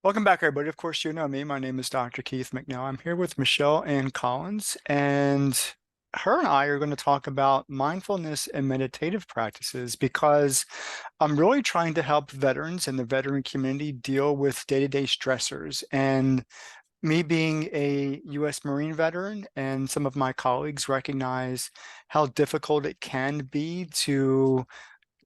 Welcome back, everybody. Of course, you know me. My name is Dr. Keith McNeil. I'm here with Michelle Ann Collins, and her and I are going to talk about mindfulness and meditative practices because I'm really trying to help veterans and the veteran community deal with day-to-day stressors. And me being a U.S. Marine veteran and some of my colleagues recognize how difficult it can be to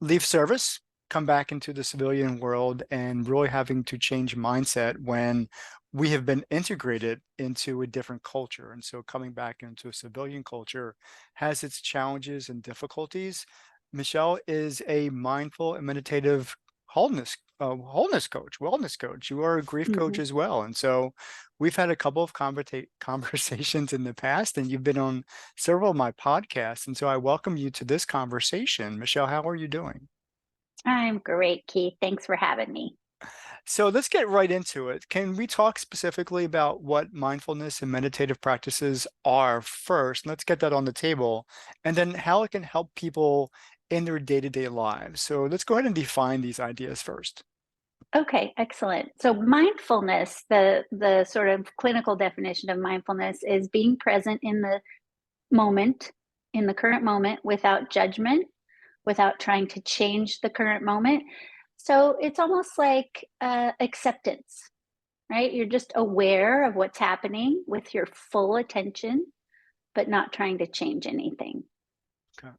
leave service, come back into the civilian world, and really having to change mindset when we have been integrated into a different culture. And so coming back into a civilian culture has its challenges and difficulties. Michelle is a mindful and meditative wholeness coach, wellness coach. You are a grief coach Mhm. as well. And so we've had a couple of conversations in the past, and you've been on several of my podcasts. And so I welcome you to this conversation. Michelle, how are you doing? I'm great, Keith. Thanks for having me. So let's get right into it. Can we talk specifically about what mindfulness and meditative practices are first? Let's get that on the table, and then how it can help people in their day-to-day lives. So let's go ahead and define these ideas first. Okay, excellent. So mindfulness, the sort of clinical definition of mindfulness is being present in the moment, in the current moment without judgment, without trying to change the current moment. So it's almost like acceptance, right? You're just aware of what's happening with your full attention, but not trying to change anything. Okay.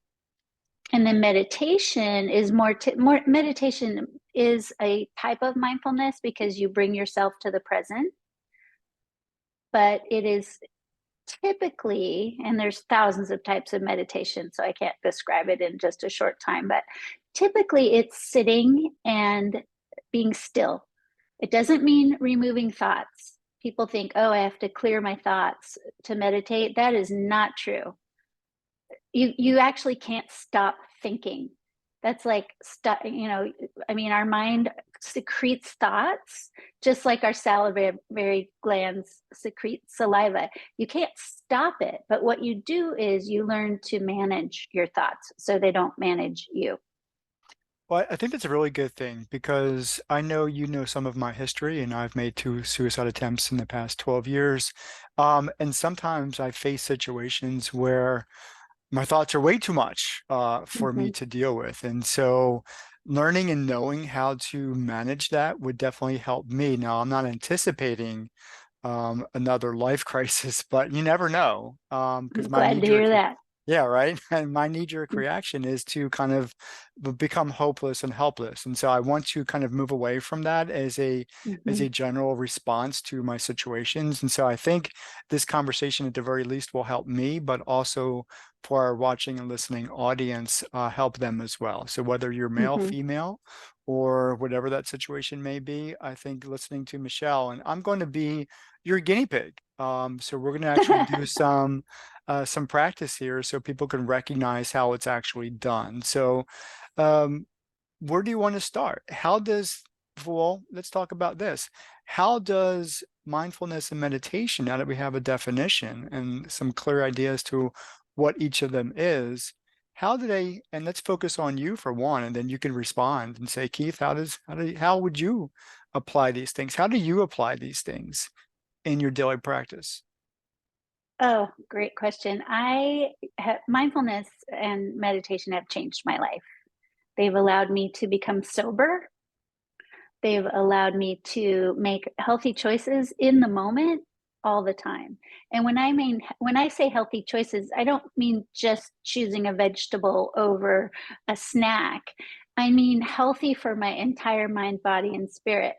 And then meditation is more meditation is a type of mindfulness because you bring yourself to the present, but it is typically, and there's thousands of types of meditation, so I can't describe it in just a short time, but typically it's sitting and being still. It doesn't mean removing thoughts. People think, oh, I have to clear my thoughts to meditate. That is not true. You actually can't stop thinking. That's like I mean, our mind secretes thoughts just like our salivary glands secrete saliva. You can't stop it, but what you do is you learn to manage your thoughts so they don't manage you. Well, I think that's a really good thing because I know you know some of my history, and I've made two suicide attempts in the past 12 years. And sometimes I face situations where my thoughts are way too much for me Mhm. to deal with. And so learning and knowing how to manage that would definitely help me. Now, I'm not anticipating another life crisis, but you never know I'm because my glad knee to hear jerk, that. yeah, right. And my knee-jerk reaction is to kind of become hopeless and helpless. And so I want to kind of move away from that as a Mhm. general response to my situations. And so I think this conversation at the very least will help me, but also for our watching and listening audience, help them as well. So whether you're male, Mhm. female, or whatever that situation may be, I think listening to Michelle, and I'm going to be your guinea pig. So we're going to actually do some practice here so people can recognize how it's actually done. So, um, where do you want to start? Well, let's talk about this. How does mindfulness and meditation, now that we have a definition and some clear ideas to what each of them is, and let's focus on you for one, and then you can respond and say, Keith, how would you apply these things? How do you apply these things in your daily practice? Oh, great question. Mindfulness and meditation have changed my life. They've allowed me to become sober. They've allowed me to make healthy choices in the moment all the time. And when I say healthy choices, I don't mean just choosing a vegetable over a snack. I mean healthy for my entire mind, body, and spirit.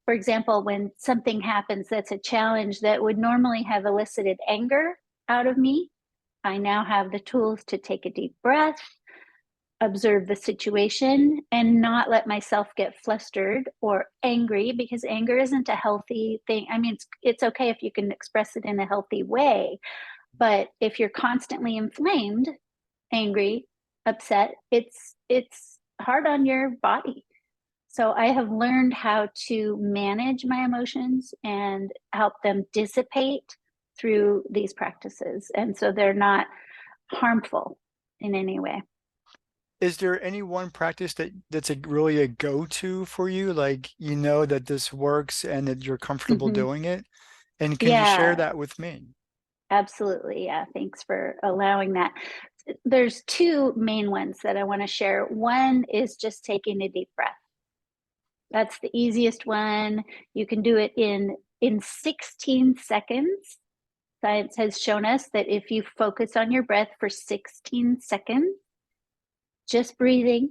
For example, when something happens that's a challenge that would normally have elicited anger out of me, I now have the tools to take a deep breath, observe the situation, and not let myself get flustered or angry, because anger isn't a healthy thing. I mean, it's okay if you can express it in a healthy way, but if you're constantly inflamed, angry, upset, it's hard on your body. So I have learned how to manage my emotions and help them dissipate through these practices, and so they're not harmful in any way. is there any one practice that's a really a go-to for you? Like you know that this works and that you're comfortable Hmm. doing it? And can you share Yeah, that with me? absolutely. Yeah, thanks for allowing that. There's two main ones that I want to share. One is just taking a deep breath. That's the easiest one. You can do it in 16 seconds. Science has shown us that if you focus on your breath for 16 seconds, just breathing,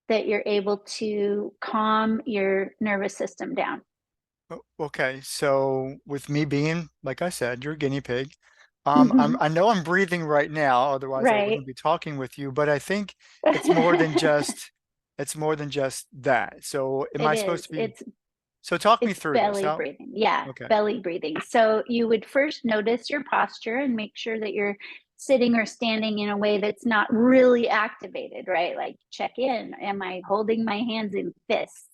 that you're able to calm your nervous system down. Okay, so with me being, like I said, your guinea pig, Mhm. I know I'm breathing right now, otherwise I Right. wouldn't be talking with you, but I think it's more than just that. So am It I supposed is. to be, so talk me It's through this. belly How, breathing. Yeah, okay, belly breathing. So you would first notice your posture and make sure that you're sitting or standing in a way that's not really activated, right? Like check in. Am I holding my hands in fists?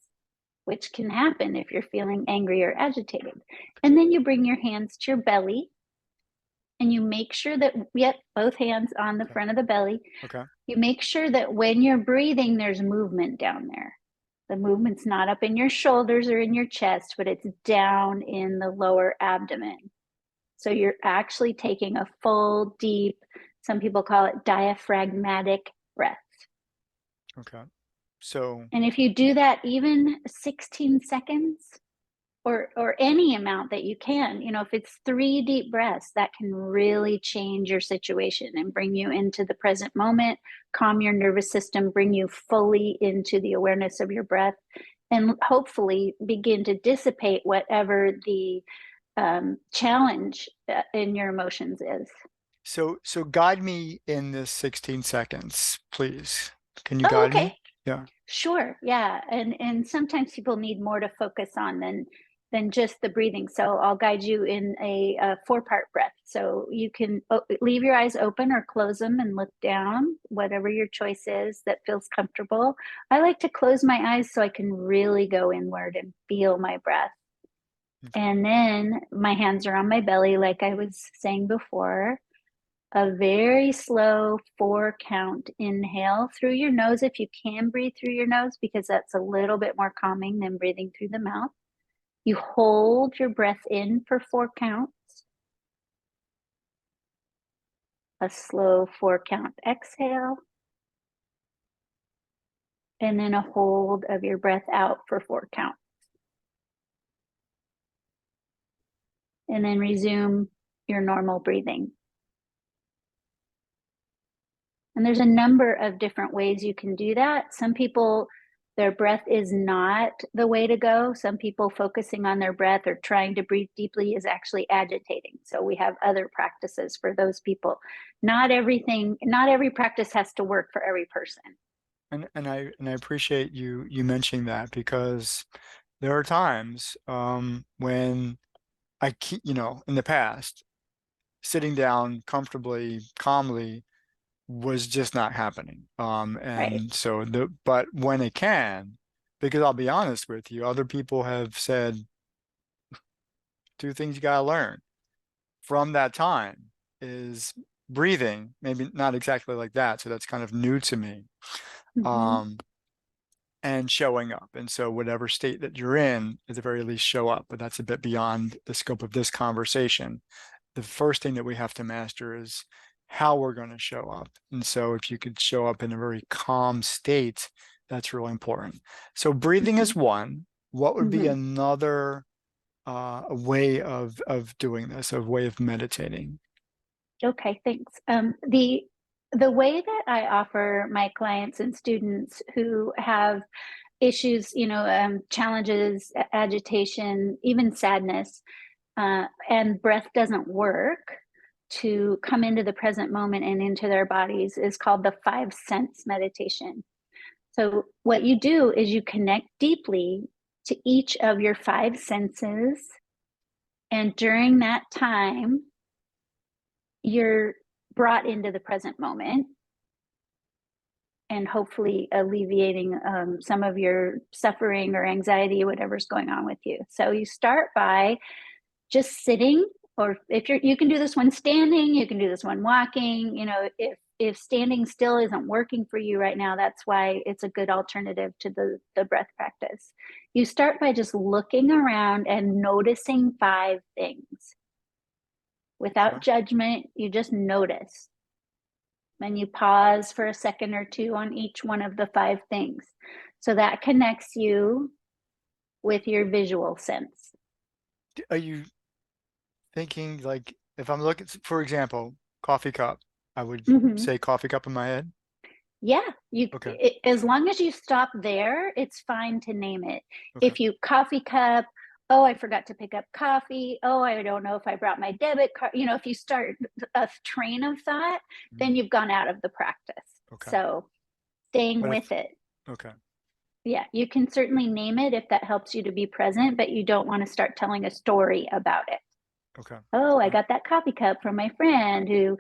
Which can happen if you're feeling angry or agitated. And then you bring your hands to your belly and you make sure that, yep, both hands on the okay, front of the belly. okay, You make sure that when you're breathing, there's movement down there. The movement's not up in your shoulders or in your chest, but it's down in the lower abdomen. So you're actually taking a full, deep, some people call it diaphragmatic breath. okay. So, And if you do that even 16 seconds, or any amount that you can, if it's 3 deep breaths, that can really change your situation and bring you into the present moment, calm your nervous system, bring you fully into the awareness of your breath, and hopefully begin to dissipate whatever the challenge in your emotions is. so guide me in this 16 seconds, please. Can you Oh, guide me? okay. Yeah. Sure, yeah, and sometimes people need more to focus on than just the breathing. So I'll guide you in a 4-part breath. So you can leave your eyes open or close them and look down, whatever your choice is that feels comfortable. I like to close my eyes so I can really go inward and feel my breath. Okay. And then my hands are on my belly, like I was saying before. A very slow 4 count inhale through your nose if you can breathe through your nose, because that's a little bit more calming than breathing through the mouth. You hold your breath in for 4 counts, a slow 4 count exhale, and then a hold of your breath out for 4 counts. And then resume your normal breathing. And there's a number of different ways you can do that. Some people, their breath is not the way to go. Some people focusing on their breath or trying to breathe deeply is actually agitating. So we have other practices for those people. Not every practice has to work for every person. And I appreciate you mentioning that because there are times when I keep, in the past, sitting down comfortably, calmly was just not happening. Right. And so but when it can, because I'll be honest with you, other people have said 2 things you gotta learn from that time is breathing, maybe not exactly like that. So that's kind of new to me. Mm-hmm. Um, and showing up. And so, whatever state that you're in, at the very least, show up. But that's a bit beyond the scope of this conversation. The first thing that we have to master is how we're going to show up. And so, if you could show up in a very calm state, that's really important. So, breathing Mm-hmm. is one. What would be Mm-hmm. another way of doing this, a way of meditating? Okay, thanks. The way that I offer my clients and students who have issues, challenges, agitation, even sadness, and breath doesn't work to come into the present moment and into their bodies is called the 5 sense meditation. So, what you do is you connect deeply to each of your 5 senses. And during that time, you're brought into the present moment and hopefully alleviating some of your suffering or anxiety, whatever's going on with you. So, you start by just sitting, or if you can do this one standing, you can do this one walking. If if standing still isn't working for you right now, that's why it's a good alternative to the breath practice. You start by just looking around and noticing 5 things. Okay. Without judgment, you just notice. And you pause for a second or two on each one of the 5 things. So that connects you with your visual sense. Are you thinking like if I'm looking, for example, coffee cup, I would Mm-hmm. say coffee cup in my head? Yeah, Okay. as long as you stop there, it's fine to name it. Okay. If you coffee cup, oh, I forgot to pick up coffee. Oh, I don't know if I brought my debit card. If you start a train of thought, Mm, then you've gone out of the practice. okay. So staying But with if, it. okay. Yeah, you can certainly name it if that helps you to be present, but you don't want to start telling a story about it. Okay. Oh, I All right. got that coffee cup from my friend who,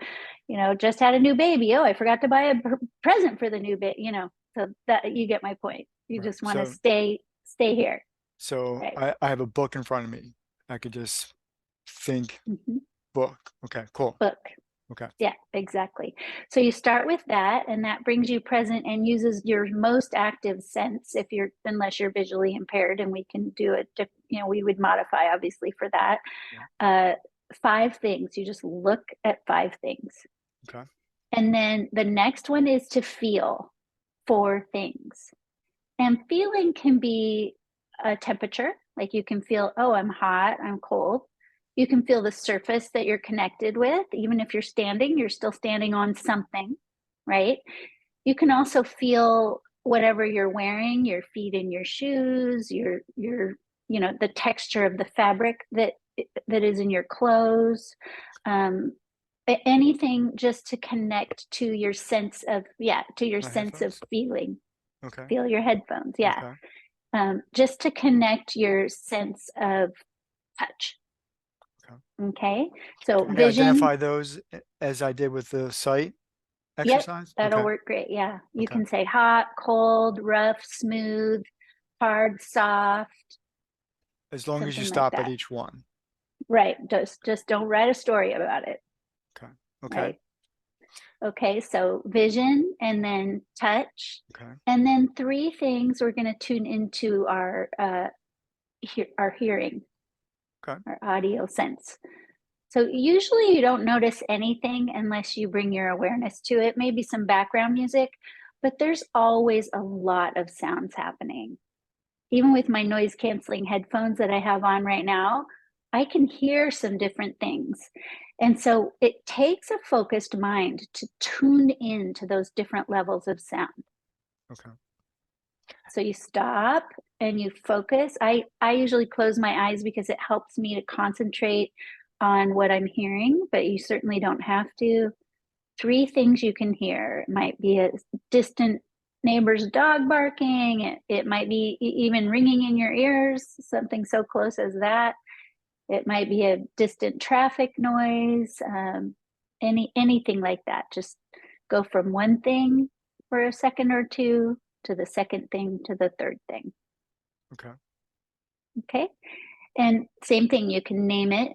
just had a new baby. Oh, I forgot to buy a present for the new baby, so that you get my point. You Right. just want to stay here, So right? I have a book in front of me. I could just think Mm-hmm. book. Okay, cool. Book. Okay. Yeah, exactly. So you start with that, and that brings you present and uses your most active sense unless you're visually impaired, and we can do it. We would modify obviously for that. Yeah. Uh, 5 things. You just look at 5 things. Okay. And then the next one is to feel 4 things. And feeling can be a temperature, like you can feel, oh, I'm hot, I'm cold. You can feel the surface that you're connected with. Even if you're standing, you're still standing on something, right? You can also feel whatever you're wearing, your feet in your shoes, the texture of the fabric that is in your clothes. Um, Anything just to connect to your sense of, My headphones? feeling. Okay. Feel your headphones, yeah. Okay. Just to connect your sense of touch. Okay. Okay, so Can I vision. identify those as I did with the sight Yep, exercise? that'll Okay. work great. Yeah, you Okay. can say hot, cold, rough, smooth, hard, soft, As long as you something like stop at that. each one. Right, just don't write a story about it. Okay. Okay. Right. Okay, so vision and then touch, Okay. and then 3 things we're going to tune into our hearing, Okay. our audio sense. So usually you don't notice anything unless you bring your awareness to it, maybe some background music, but there's always a lot of sounds happening. Even with my noise canceling headphones that I have on right now, I can hear some different things. And so it takes a focused mind to tune in to those different levels of sound. Okay. So you stop and you focus. I usually close my eyes because it helps me to concentrate on what I'm hearing, but you certainly don't have to. 3 things you can hear. It might be a distant neighbor's dog barking. It might be even ringing in your ears, something so close as that. It might be a distant traffic noise, anything like that. Just go from one thing for a second or two to the second thing to the third thing. Okay. Okay. And same thing, you can name it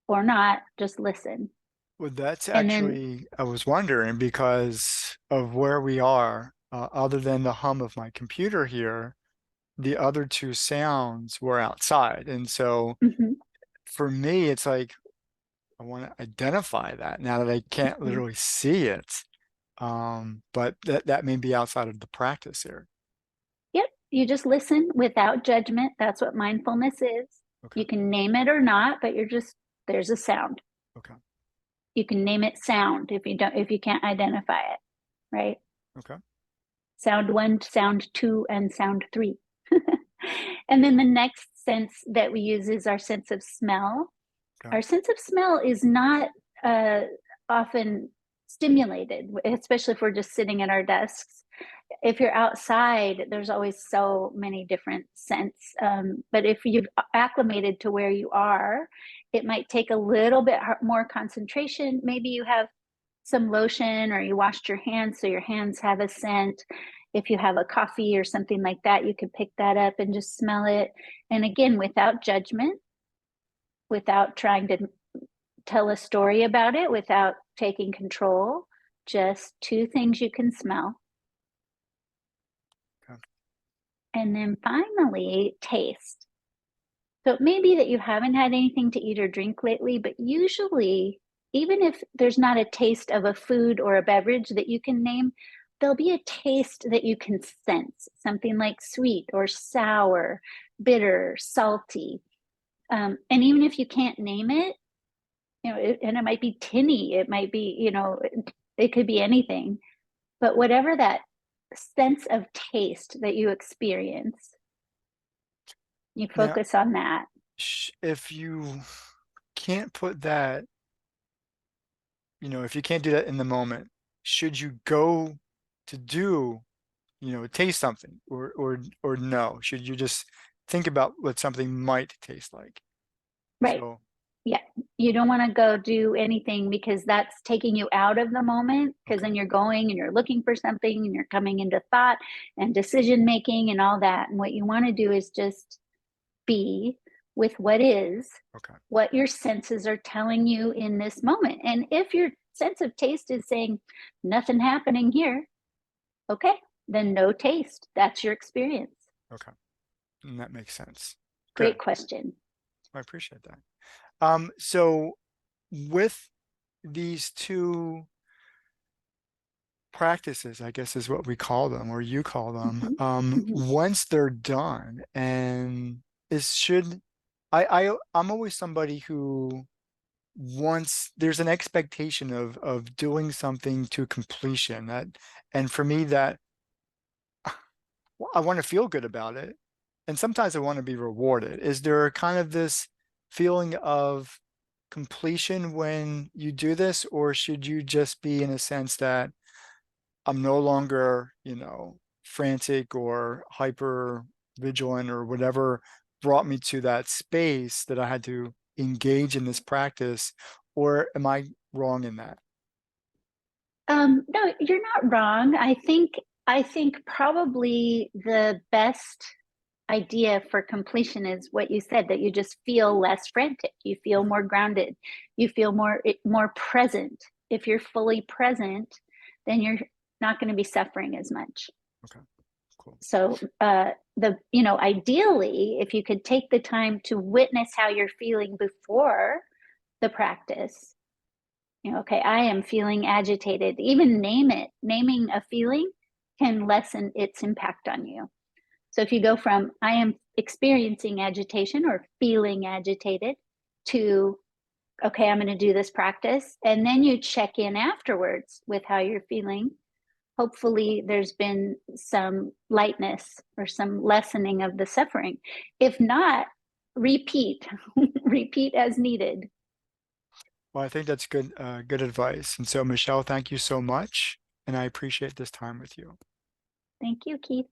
or not, just listen. Well, that's And then, actually, I was wondering because of where we are, other than the hum of my computer here, the other two sounds were outside. And so mhm, for me, it's like I want to identify that now that I can't mhm. literally see it. But that may be outside of the practice here. Yep, you just listen without judgment. That's what mindfulness is. Okay. You can name it or not, but there's a sound. Okay. You can name it sound if you can't identify it, right? Okay. Sound 1, sound 2, and sound 3. And then the next sense that we use is our sense of smell. Okay. Our sense of smell is not uh, often stimulated, especially if we're just sitting at our desks. If you're outside, there's always so many different scents. But if you've acclimated to where you are, it might take a little bit more concentration. Maybe you have some lotion or you washed your hands, so your hands have a scent. If you have a coffee or something like that, you could pick that up and just smell it. And again, without judgment, without trying to tell a story about it, without taking control, just two things you can smell. Okay. And then finally, taste. So it may be that you haven't had anything to eat or drink lately, but usually, even if there's not a taste of a food or a beverage that you can name, there'll be a taste that you can sense, something like sweet or sour, bitter, salty. And even if you can't name it, and it might be tinny, it might be, it could be anything, but whatever that sense of taste that you experience, you Now, focus on that. if you can't put that, if you can't do that in the moment, should you go to do, taste something or no? Should you just think about what something might taste like? Right. So, Yeah. You don't want to go do anything because that's taking you out of the moment, because okay, then you're going and you're looking for something and you're coming into thought and decision making and all that. And what you want to do is just be with what is, okay, what your senses are telling you in this moment. And if your sense of taste is saying nothing happening here, okay, then no taste. That's your experience. okay. And that makes sense. Great Good. question. I appreciate that. So with these two practices, I guess is what we call them, or you call them, Mhm. Mhm. once they're done, and is should I'm always somebody who wants there's an expectation of doing something to completion that, and for me that I want to feel good about it, and sometimes I want to be rewarded. Is there kind of this feeling of completion when you do this, or should you just be in a sense that I'm no longer, frantic or hyper vigilant or whatever brought me to that space that I had to engage in this practice, or am I wrong in that? No, you're not wrong. I think probably the best idea for completion is what you said, that you just feel less frantic, you feel Okay, more grounded, you feel more present. If you're fully present, then you're not going to be suffering as much. okay, cool. So the ideally, if you could take the time to witness how you're feeling before the practice, okay, I am feeling agitated. Even name it. Naming a feeling can lessen its impact on you. So if you go from I am experiencing agitation or feeling agitated to okay, I'm going to do this practice, and then you check in afterwards with how you're feeling. Hopefully there's been some lightness or some lessening of the suffering. If not, repeat. Repeat as needed. Well, I think that's good advice. And so, Michelle, thank you so much, and I appreciate this time with you. Thank you, Keith.